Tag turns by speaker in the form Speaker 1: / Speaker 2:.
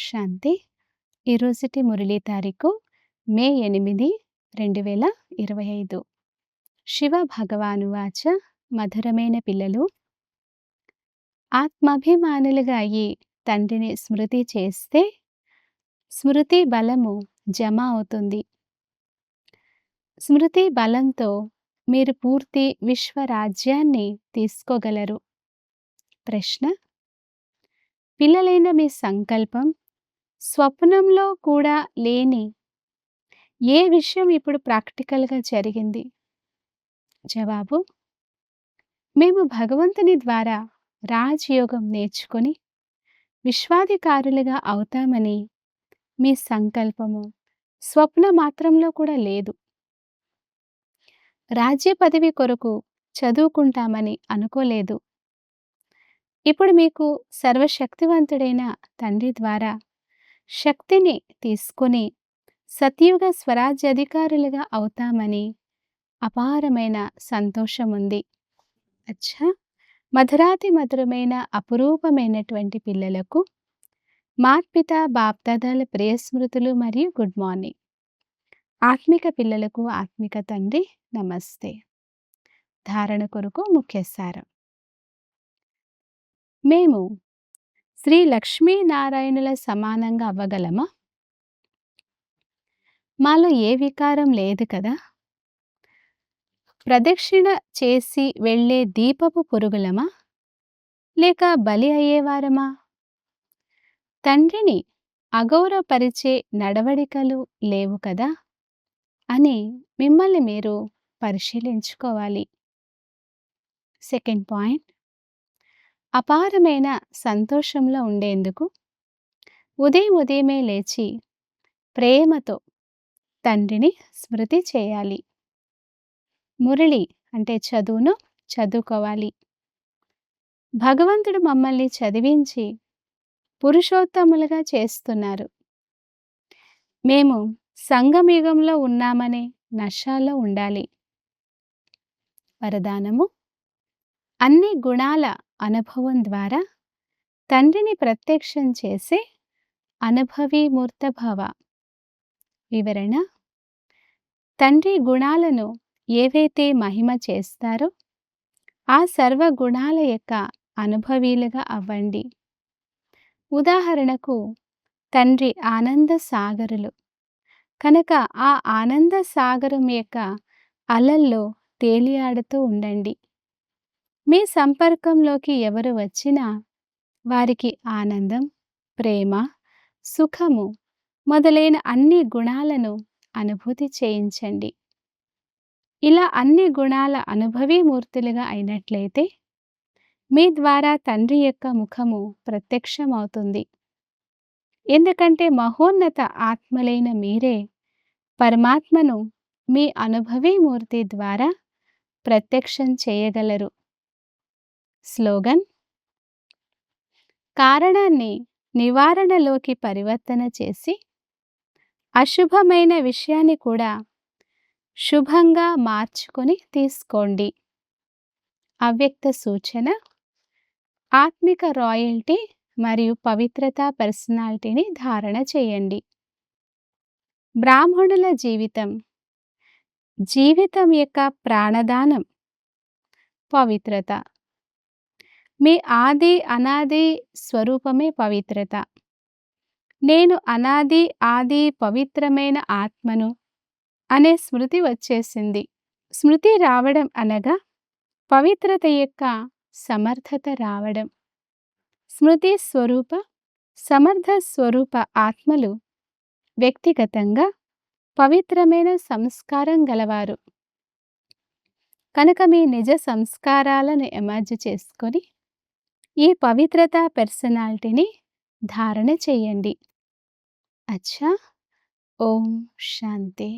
Speaker 1: శాంతి. ఈరోజుటి మురళీ తారీఖు మే 8, 2025. శివ భగవానువాచ. మధురమైన పిల్లలు, ఆత్మాభిమానులుగా అయి తండ్రిని స్మృతి చేస్తే స్మృతి బలము జమ అవుతుంది. స్మృతి బలంతో మీరు పూర్తి విశ్వరాజ్యాన్ని తీసుకోగలరు. ప్రశ్న: పిల్లలైన మీ సంకల్పం స్వప్నంలో కూడా లేని ఏ విషయం ఇప్పుడు ప్రాక్టికల్గా జరిగింది? జవాబు: మేము భగవంతుని ద్వారా రాజయోగం నేర్చుకొని విశ్వాధికారులుగా అవుతామని మీ సంకల్పము స్వప్న మాత్రంలో కూడా లేదు. రాజ్య పదవి కొరకు చదువుకుంటామని అనుకోలేదు. ఇప్పుడు మీకు సర్వశక్తివంతుడైన తండ్రి ద్వారా శక్తిని తీసుకొని సత్యుగ స్వరాజ్యాధికారులుగా అవుతామని అపారమైన సంతోషం ఉంది. అచ్చా, మధురాతి మధురమైన అపురూపమైనటువంటి పిల్లలకు మాత్పిత బాప్దాదాల ప్రియ స్మృతులు మరియు గుడ్ మార్నింగ్. ఆత్మిక పిల్లలకు ఆత్మిక తండ్రి నమస్తే. ధారణ కొరకు ముఖ్య సారం. మేము శ్రీ లక్ష్మీనారాయణుల సమానంగా అవ్వగలమా? మాలో ఏ వికారం లేదు కదా? ప్రదక్షిణ చేసి వెళ్ళే దీపపు పురుగులమా లేక బలి అయ్యేవారమా? తండ్రిని అగౌరవపరిచే నడవడికలు లేవు కదా అని మిమ్మల్ని మీరు పరిశీలించుకోవాలి. సెకండ్ పాయింట్: అపారమైన సంతోషంలో ఉండేందుకు ఉదయమే లేచి ప్రేమతో తండ్రిని స్మృతి చేయాలి. మురళి అంటే చదువును చదువుకోవాలి. భగవంతుడు మమ్మల్ని చదివించి పురుషోత్తములుగా చేస్తున్నారు. మేము సంగమయుగంలో ఉన్నామనే నశాలో ఉండాలి. వరదానము: అన్ని గుణాల అనుభవం ద్వారా తండ్రిని ప్రత్యక్షం చేసే అనుభవీమూర్తభవ. వివరణ: తండ్రి గుణాలను ఏవైతే మహిమ చేస్తారో ఆ సర్వ గుణాల యొక్క అనుభవీలుగా అవ్వండి. ఉదాహరణకు, తండ్రి ఆనంద సాగరులు కనుక ఆ ఆనంద సాగరం యొక్క అలల్లో తేలియాడుతూ ఉండండి. మీ సంపర్కంలోకి ఎవరు వచ్చినా వారికి ఆనందం, ప్రేమ, సుఖము మొదలైన అన్ని గుణాలను అనుభూతి చేయించండి. ఇలా అన్ని గుణాల అనుభవీమూర్తులుగా అయినట్లయితే మీ ద్వారా తండ్రి యొక్క ముఖము ప్రత్యక్షమవుతుంది. ఎందుకంటే మహోన్నత ఆత్మలైన మీరే పరమాత్మను మీ అనుభవీమూర్తి ద్వారా ప్రత్యక్షం చేయగలరు. స్లోగన్: కారణాన్ని నివారణలోకి పరివర్తన చేసి అశుభమైన విషయాన్ని కూడా శుభంగా మార్చుకొని తీసుకోండి. అవ్యక్త సూచన: ఆత్మిక రాయల్టీ మరియు పవిత్రతా పర్సనాలిటీని ధారణ చేయండి. బ్రాహ్మణుల జీవితం యొక్క ప్రాణదానం పవిత్రత. మీ ఆది అనాది స్వరూపమే పవిత్రత. నేను అనాది ఆది పవిత్రమైన ఆత్మను అనే స్మృతి వచ్చేసింది. స్మృతి రావడం అనగా పవిత్రత యొక్క సమర్థత రావడం. స్మృతి స్వరూప సమర్థ స్వరూప ఆత్మలు వ్యక్తిగతంగా పవిత్రమైన సంస్కారం గలవారు కనుక మీ నిజ సంస్కారాలను ఎమర్జ్ చేసుకొని ఈ పవిత్రతా పర్సనాలిటీని ధారణ చేయండి. అచ్చా, ఓం శాంతి.